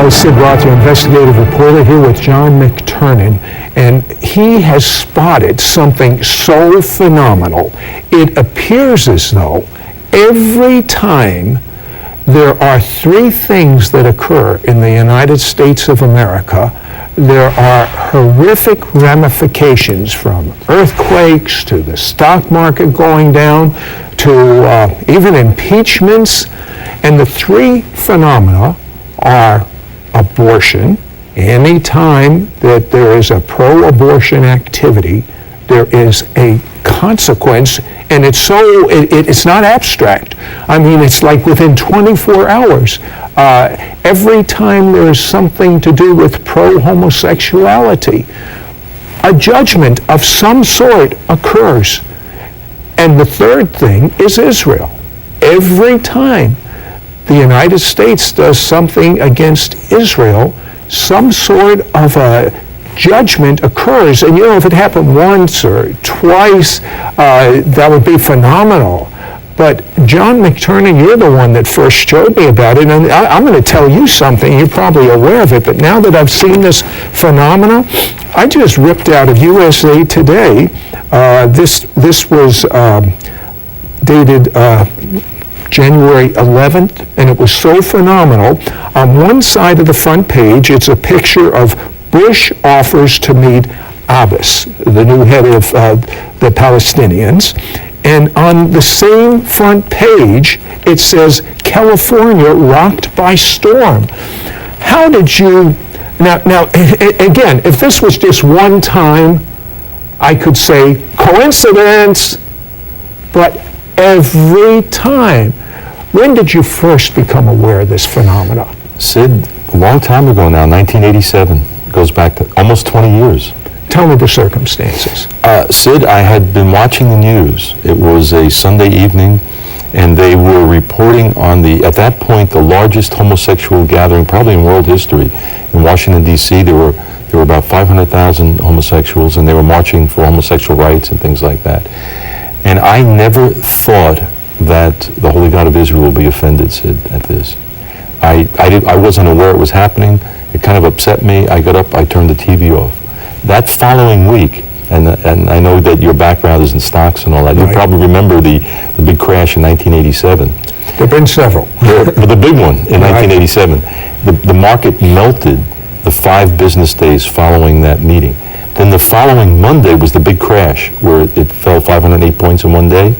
is Sid Roth, your investigative reporter, here with John McTernan, and he has spotted something so phenomenal. It appears as though every time there are three things that occur in the United States of America, there are horrific ramifications, from earthquakes to the stock market going down to even impeachments. And the three phenomena are abortion. Any time that there is a pro-abortion activity, there is a consequence, and it's not abstract. I mean, it's like within 24 hours. Every time there is something to do with pro-homosexuality, a judgment of some sort occurs. And the third thing is Israel. Every time the United States does something against Israel, some sort of a judgment occurs. And if it happened once or twice, that would be phenomenal. But John McTernan, you're the one that first showed me about it, and I'm going to tell you something. You're probably aware of it, but now that I've seen this phenomena, I just ripped out of USA Today. This was dated January 11th, and it was so phenomenal. On one side of the front page, it's a picture of Bush offers to meet Abbas, the new head of the Palestinians. And on the same front page, it says, California rocked by storm. How did you, now again, if this was just one time, I could say coincidence, but every time. When did you first become aware of this phenomena? Sid, a long time ago now, 1987. It goes back to almost 20 years. Tell me the circumstances. Sid, I had been watching the news. It was a Sunday evening, and they were reporting on at that point, the largest homosexual gathering probably in world history. In Washington, D.C., there were about 500,000 homosexuals, and they were marching for homosexual rights and things like that. And I never thought that the Holy God of Israel would be offended, Sid, at this. I wasn't aware it was happening. It kind of upset me. I got up, I turned the TV off. That following week, and I know that your background is in stocks and all that, right. You probably remember the big crash in 1987. There have been several. But the big one in 1987. The market melted the 5 business days following that meeting. Then the following Monday was the big crash, where it fell 508 points in one day.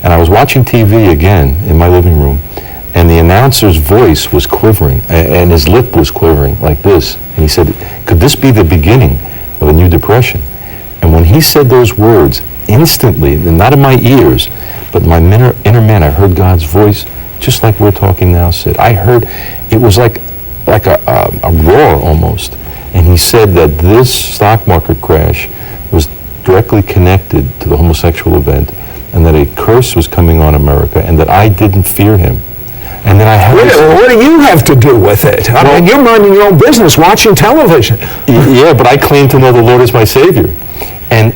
And I was watching TV again in my living room, and the announcer's voice was quivering, and his lip was quivering like this. And he said, could this be the beginning of a new depression? And when he said those words, instantly, not in my ears, but in my inner man, I heard God's voice, just like we're talking now, Sid. I heard, it was like a roar almost. And he said that this stock market crash was directly connected to the homosexual event, and that a curse was coming on America, and that I didn't fear him. And then I had what do you have to do with it? I mean, you're minding your own business, watching television. Yeah, but I claim to know the Lord as my Savior. And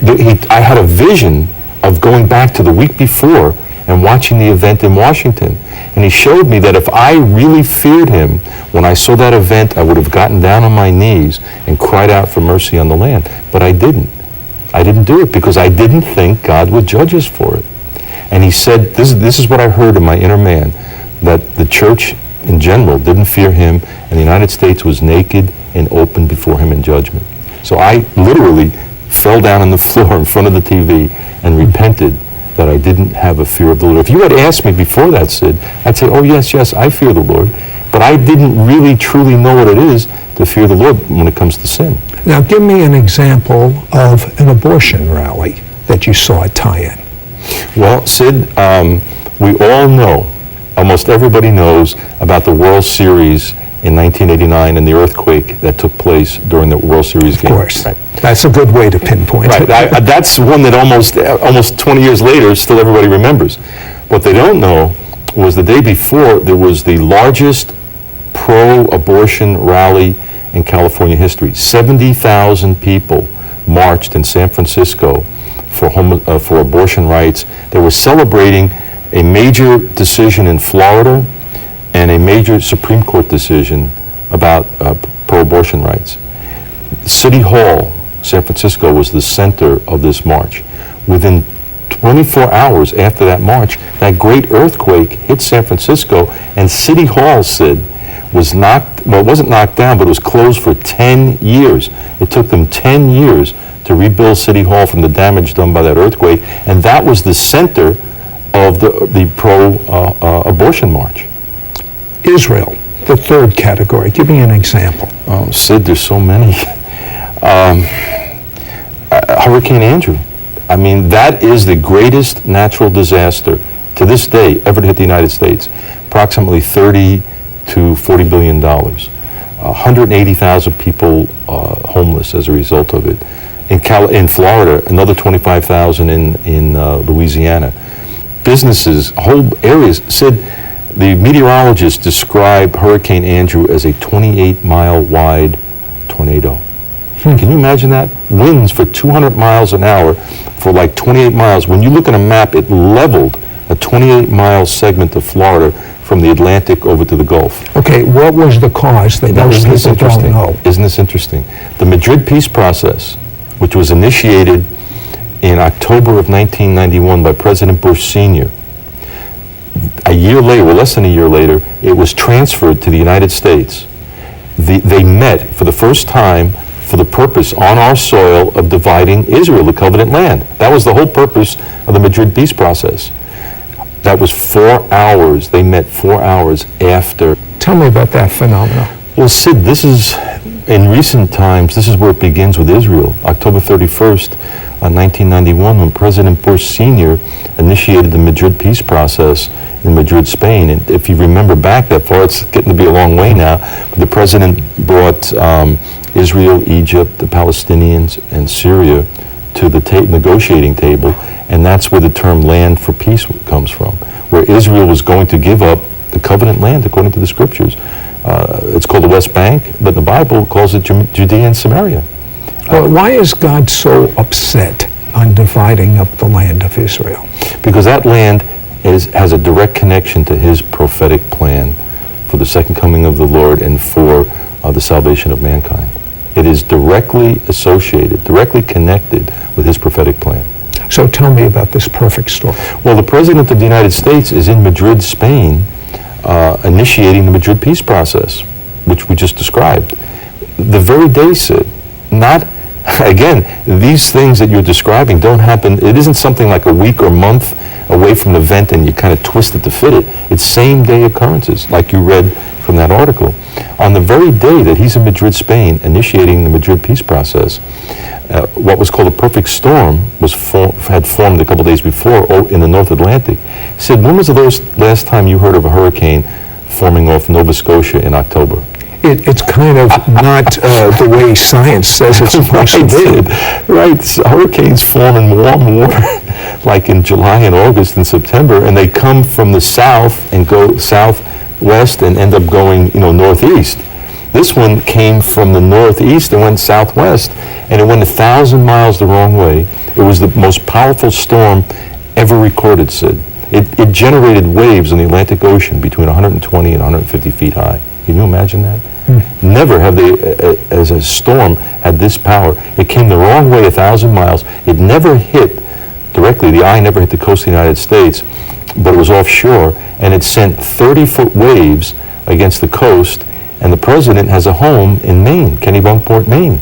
I had a vision of going back to the week before and watching the event in Washington. And he showed me that if I really feared him, when I saw that event, I would have gotten down on my knees and cried out for mercy on the land. But I didn't. I didn't do it because I didn't think God would judge us for it. And he said, this is what I heard in my inner man, that the church in general didn't fear him, and the United States was naked and open before him in judgment. So I literally fell down on the floor in front of the TV and repented that I didn't have a fear of the Lord. If you had asked me before that, Sid, I'd say, oh yes, I fear the Lord. But I didn't really truly know what it is to fear the Lord when it comes to sin. Now give me an example of an abortion rally that you saw at Tie-In. Well, Sid, we all know, almost everybody knows about the World Series in 1989 and the earthquake that took place during the World Series game. Of course. Right. That's a good way to pinpoint it. That's one that almost 20 years later, still everybody remembers. What they don't know was the day before, there was the largest pro-abortion rally in California history. 70,000 people marched in San Francisco for abortion rights. They were celebrating a major decision in Florida and a major Supreme Court decision about pro-abortion rights. City Hall, San Francisco, was the center of this march. Within 24 hours after that march, that great earthquake hit San Francisco, and City Hall, Sid, was knocked, well, it wasn't knocked down, but it was closed for 10 years. It took them 10 years to rebuild City Hall from the damage done by that earthquake, and that was the center of the pro-abortion march. Israel, the third category. Give me an example. Oh, Sid, there's so many. Hurricane Andrew. I mean, that is the greatest natural disaster to this day ever to hit the United States. Approximately $30 to $40 billion. 180,000 people homeless as a result of it. In Florida, another 25,000 in Louisiana. Businesses, whole areas. Sid, the meteorologists describe Hurricane Andrew as a 28-mile wide tornado. Can you imagine that? Winds for 200 miles an hour for like 28 miles. When you look at a map, it leveled a 28-mile segment of Florida from the Atlantic over to the Gulf. Okay, what was the cause that most people don't know? Isn't this interesting? The Madrid peace process, which was initiated in October of 1991 by President Bush Sr., a year later, well, less than a year later, it was transferred to the United States. They met for the first time for the purpose on our soil of dividing Israel, the covenant land. That was the whole purpose of the Madrid peace process. That was 4 hours. They met 4 hours after. Tell me about that phenomenon. Well, Sid, this is, in recent times, this is where it begins with Israel. October 31st, 1991, when President Bush Sr. initiated the Madrid peace process in Madrid, Spain. And if you remember back that far, it's getting to be a long way now, but the president brought Israel, Egypt, the Palestinians, and Syria to the negotiating table, and that's where the term land for peace comes from, where Israel was going to give up the covenant land according to the scriptures. It's called the West Bank, but the Bible calls it Judea and Samaria. Well, why is God so upset on dividing up the land of Israel? Because that land has a direct connection to his prophetic plan for the second coming of the Lord and for the salvation of mankind. It is directly associated, directly connected with his prophetic plan. So tell me about this perfect storm. Well, the President of the United States is in Madrid, Spain, initiating the Madrid peace process, which we just described. The very day, Sid, not, again, these things that you're describing don't happen, it isn't something like a week or month away from the event and you kind of twist it to fit it. It's same day occurrences, like you read from that article. On the very day that he's in Madrid, Spain, initiating the Madrid peace process, what was called a perfect storm had formed a couple days before in the North Atlantic. Sid, when was the last time you heard of a hurricane forming off Nova Scotia in October? It's kind of not the way science says it's supposed to be. Right, so hurricanes form in warm water, like in July and August and September, and they come from the south and go southwest and end up going, northeast. This one came from the northeast and went southwest, and it went 1,000 miles the wrong way. It was the most powerful storm ever recorded, Sid. It generated waves in the Atlantic Ocean between 120 and 150 feet high. Can you imagine that? Never have they, as a storm, had this power. It came the wrong way 1,000 miles. It never hit directly. The eye never hit the coast of the United States, but it was offshore, and it sent 30-foot waves against the coast, and the president has a home in Maine, Kennebunkport, Maine.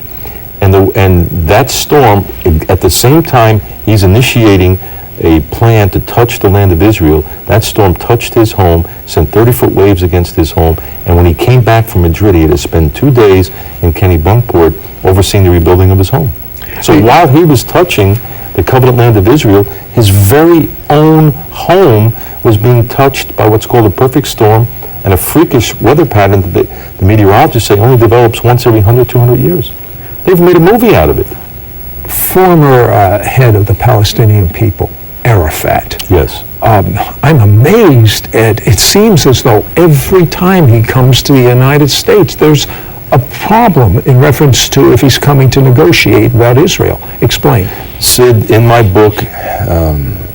And that storm, at the same time he's initiating a plan to touch the land of Israel, that storm touched his home, sent 30-foot waves against his home, and when he came back from Madrid, he had to spend 2 days in Kennebunkport overseeing the rebuilding of his home. So while he was touching the covenant land of Israel, his very own home was being touched by what's called a perfect storm and a freakish weather pattern that the meteorologists say only develops once every 100, 200 years. They've made a movie out of it. Former head of the Palestinian people, Arafat. Yes. I'm amazed at, it seems as though every time he comes to the United States, there's a problem in reference to if he's coming to negotiate about Israel. Explain. Sid, in my book,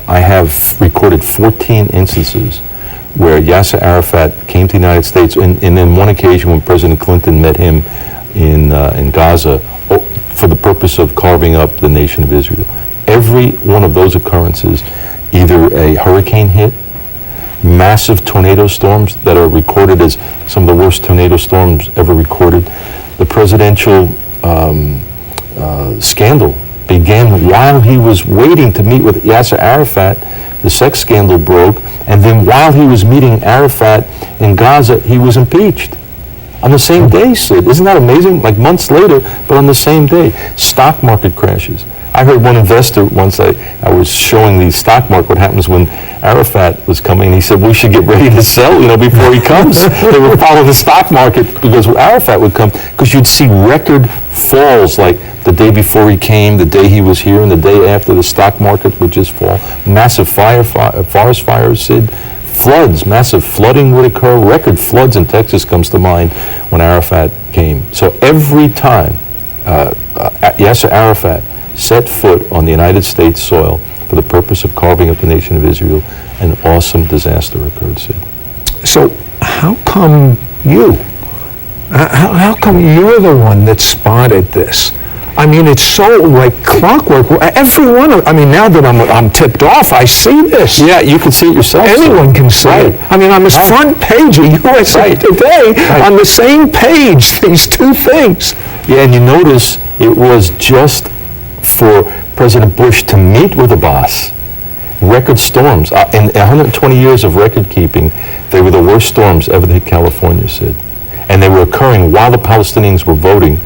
I have recorded 14 instances where Yasser Arafat came to the United States, and then one occasion when President Clinton met him in Gaza for the purpose of carving up the nation of Israel. Every one of those occurrences, either a hurricane hit, massive tornado storms that are recorded as some of the worst tornado storms ever recorded. The presidential scandal began while he was waiting to meet with Yasser Arafat. The sex scandal broke, and then while he was meeting Arafat in Gaza, he was impeached. On the same day, Sid. Isn't that amazing? Like months later, but on the same day. Stock market crashes. I heard one investor once, I was showing the stock market what happens when Arafat was coming, and he said, we should get ready to sell, before he comes. They would follow the stock market because Arafat would come, because you'd see record falls, like the day before he came, the day he was here, and the day after the stock market would just fall. Massive forest fires, Sid. Floods, massive flooding would occur. Record floods in Texas comes to mind when Arafat came. So every time Yasser Arafat set foot on the United States soil for the purpose of carving up the nation of Israel, an awesome disaster occurred, Sid. So how come you? How come you're the one that spotted this? I mean, it's so like clockwork. Every one of, now that I'm tipped off, I see this. Yeah, you can see it yourself. Anyone can see it. I mean, on this front page of USA Today, on the same page, these two things. Yeah, and you notice it was just for President Bush to meet with the boss. Record storms. In 120 years of record keeping, they were the worst storms ever to hit California, Sid. And they were occurring while the Palestinians were voting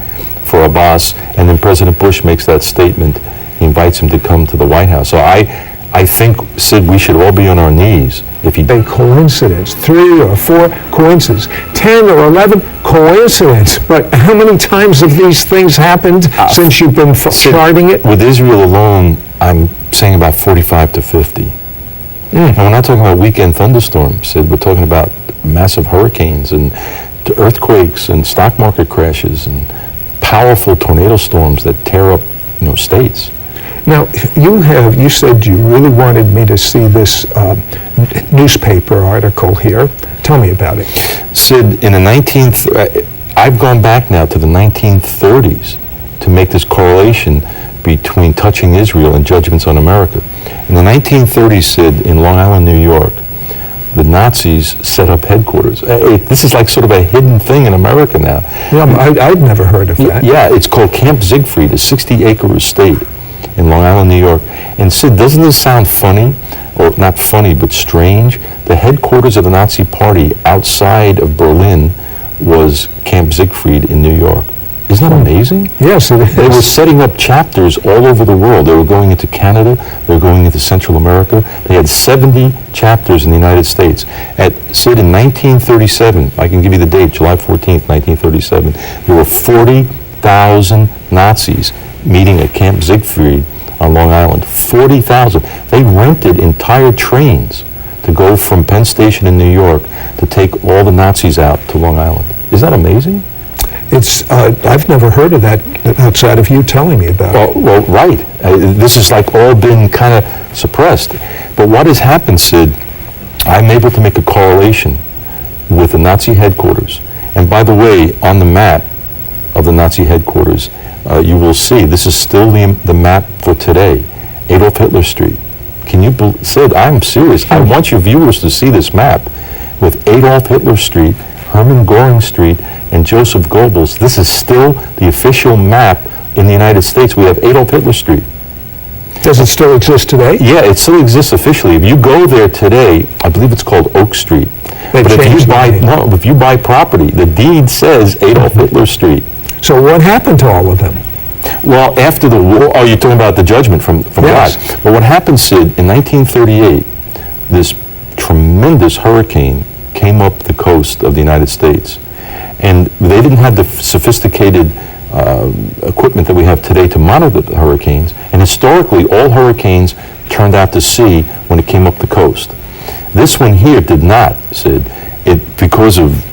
for Abbas, and then President Bush makes that statement. He invites him to come to the White House. So I think, Sid, we should all be on our knees. If he a coincidence, 3 or 4 coincidences, 10 or 11 coincidence. But how many times have these things happened since you've been charting it? With Israel alone, I'm saying about 45 to 50. And we're not talking about weekend thunderstorms, Sid. We're talking about massive hurricanes and earthquakes and stock market crashes and powerful tornado storms that tear up, states. Now, you said you really wanted me to see this newspaper article here. Tell me about it. Sid, in the I've gone back now to the 1930s to make this correlation between touching Israel and judgments on America. In the 1930s, Sid, in Long Island, New York, the Nazis set up headquarters. This is like sort of a hidden thing in America now. Well, I'd never heard of that. Yeah, it's called Camp Siegfried, a 60-acre estate in Long Island, New York. And Sid, doesn't this sound funny? Or not funny, but strange? The headquarters of the Nazi Party outside of Berlin was Camp Siegfried in New York. Isn't that amazing? Yes, it is. They were setting up chapters all over the world. They were going into Canada. They were going into Central America. They had 70 chapters in the United States. Sid, in 1937, I can give you the date, July 14th, 1937, there were 40,000 Nazis meeting at Camp Siegfried on Long Island. 40,000. They rented entire trains to go from Penn Station in New York to take all the Nazis out to Long Island. Isn't that amazing? I've never heard of that outside of you telling me about it. Well, right. This has all been kind of suppressed. But what has happened, Sid, I'm able to make a correlation with the Nazi headquarters. And by the way, on the map of the Nazi headquarters, you will see, this is still the map for today, Adolf Hitler Street. Can you believe, Sid, I'm serious. I want your viewers to see this map with Adolf Hitler Street, Hermann Göring Street, and Joseph Goebbels. This is still the official map in the United States. We have Adolf Hitler Street. Does it still exist today? Yeah, it still exists officially. If you go there today, I believe it's called Oak Street. But if you buy property, the deed says Adolf Hitler Street. So what happened to all of them? Well, after the war, you're talking about the judgment from yes. God. But what happened, Sid, in 1938, this tremendous hurricane came up the coast of the United States. And they didn't have the sophisticated equipment that we have today to monitor the hurricanes. And historically, all hurricanes turned out to sea when it came up the coast. This one here did not, Sid. Because of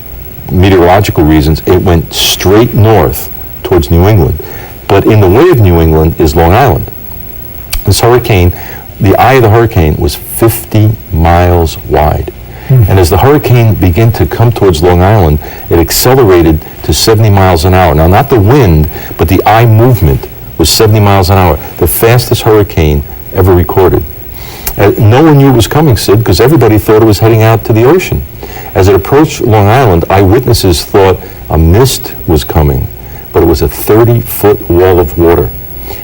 meteorological reasons, it went straight north towards New England. But in the way of New England is Long Island. This hurricane, the eye of the hurricane was 50 miles wide. And as the hurricane began to come towards Long Island, it accelerated to 70 miles an hour. Now, not the wind, but the eye movement was 70 miles an hour, the fastest hurricane ever recorded. No one knew it was coming, Sid, because everybody thought it was heading out to the ocean. As it approached Long Island, eyewitnesses thought a mist was coming, but it was a 30-foot wall of water.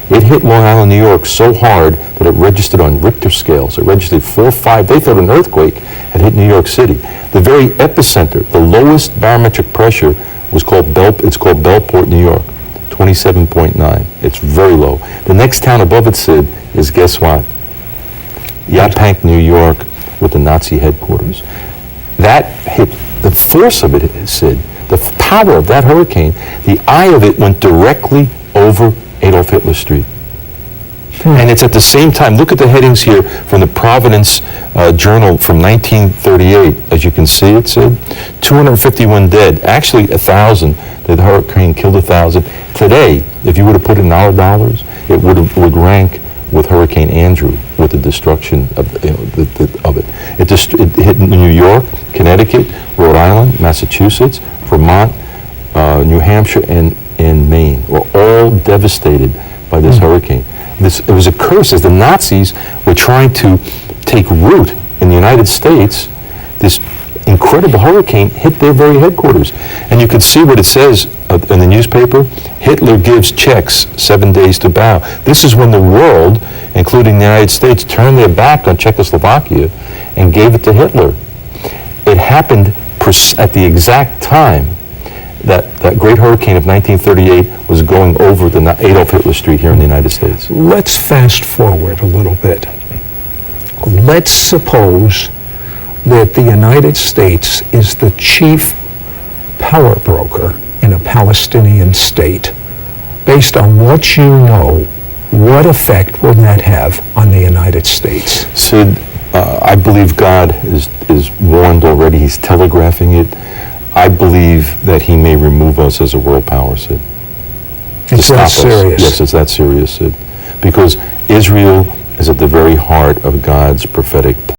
It hit Long Island, New York so hard that it registered on Richter scales. It registered 4 or 5. They thought an earthquake had hit New York City. The very epicenter, the lowest barometric pressure, it's called Bellport, New York, 27.9. It's very low. The next town above it, Sid, is guess what? Yaphank, New York, with the Nazi headquarters. That hit, the force of it, Sid, the power of that hurricane, the eye of it went directly over Adolf Hitler Street. And it's at the same time, look at the headings here from the Providence Journal from 1938. As you can see, it said 251 dead, actually 1,000. The hurricane killed 1,000. Today, if you were to put in our dollars, it would rank with Hurricane Andrew with the destruction of, of it. It hit New York, Connecticut, Rhode Island, Massachusetts, Vermont, New Hampshire, and Maine were all devastated by this hurricane. It was a curse as the Nazis were trying to take root in the United States. This incredible hurricane hit their very headquarters. And you can see what it says in the newspaper. Hitler gives checks 7 days to bow. This is when the world, including the United States, turned their back on Czechoslovakia and gave it to Hitler. It happened at the exact time that great hurricane of 1938 was going over the Adolf Hitler Street here in the United States. Let's fast forward a little bit. Let's suppose that the United States is the chief power broker in a Palestinian state. Based on what you know, what effect will that have on the United States? Sid, I believe God is warned already. He's telegraphing it. I believe that he may remove us as a world power, Sid. It's that serious? Yes, it's that serious, Sid. Because Israel is at the very heart of God's prophetic plan.